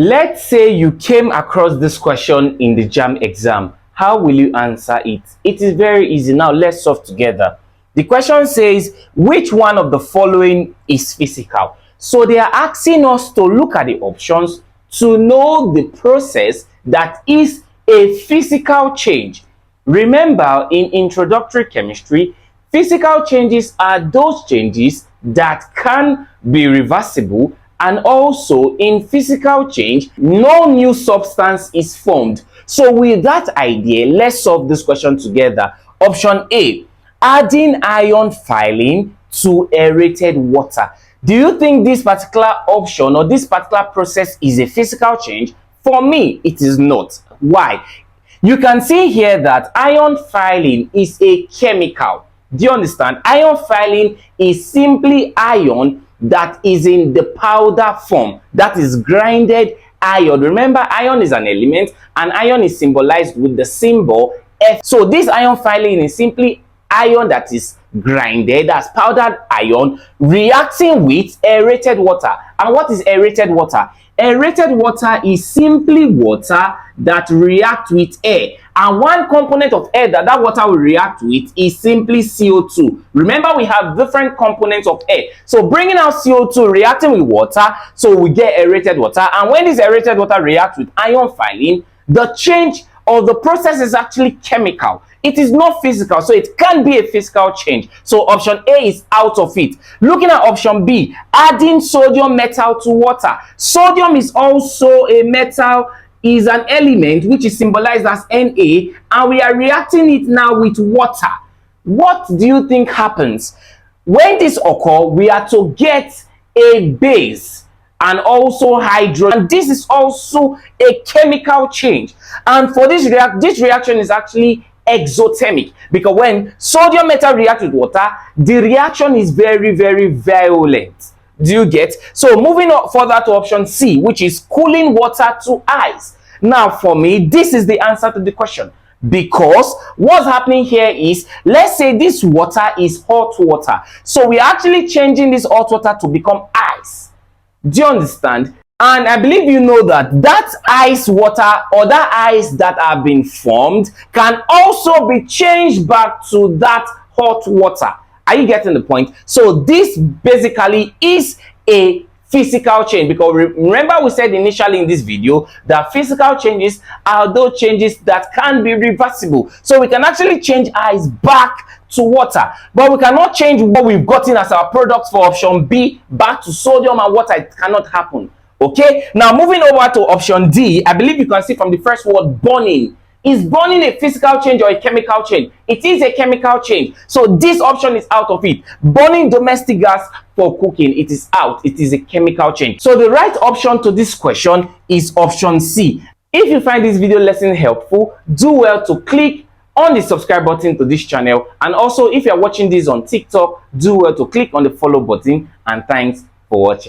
Let's say you came across this question in the JAMB exam. How will you answer it? It is very easy. Now let's solve together. The question says, which one of the following is physical? So they are asking us to look at the options to know the process that is a physical change. Remember, in introductory chemistry, physical changes are those changes that can be reversible, and also in physical change, no new substance is formed. So with that idea, let's solve this question together. Option A, adding iron filling to aerated water. Do you think this particular option or this particular process is a physical change? For me, it is not. Why? You can see here that iron filling is a chemical. Do you understand? Iron filling is simply iron that is in the powder form, that is grinded iron. Remember, iron is an element and iron is symbolized with the symbol F. So this iron filling is simply iron that is grinded as powdered iron reacting with aerated water. And what is aerated water? Aerated water is simply water that reacts with air, and one component of air that water will react with is simply CO2. Remember, we have different components of air, so bringing out CO2 reacting with water, so we get aerated water. And when this aerated water reacts with iron filling, the change or the process is actually chemical. It is not physical, so it can't be a physical change. So option A is out of it. Looking at option B, adding sodium metal to water. Sodium is also a metal, is an element which is symbolized as Na, and we are reacting it now with water. What do you think happens? When this occurs, we are to get a base and also hydrogen, and this is also a chemical change. And for this reaction is actually exothermic, because when sodium metal reacts with water, the reaction is very, very violent. Do you get? So moving on further to option C, which is cooling water to ice. Now for me, this is the answer to the question, because what's happening here is, let's say this water is hot water, so we're actually changing this hot water to become ice. Do you understand? And I believe you know that that ice water or that ice that have been formed can also be changed back to that hot water. Are you getting the point? So this basically is a physical change, because remember we said initially in this video that physical changes are those changes that can be reversible. So we can actually change ice back to water, but we cannot change what we've gotten as our product for option B back to sodium and water. It cannot happen. Okay, now moving over to option D, I believe you can see from the first word, burning. Is burning a physical change or a chemical change? It is a chemical change, so this option is out of it. Burning domestic gas for cooking, it is out. It is a chemical change. So the right option to this question is option C. If you find this video lesson helpful, do well to click on the subscribe button to this channel, and also if you are watching this on TikTok, do well to click on the follow button. And thanks for watching.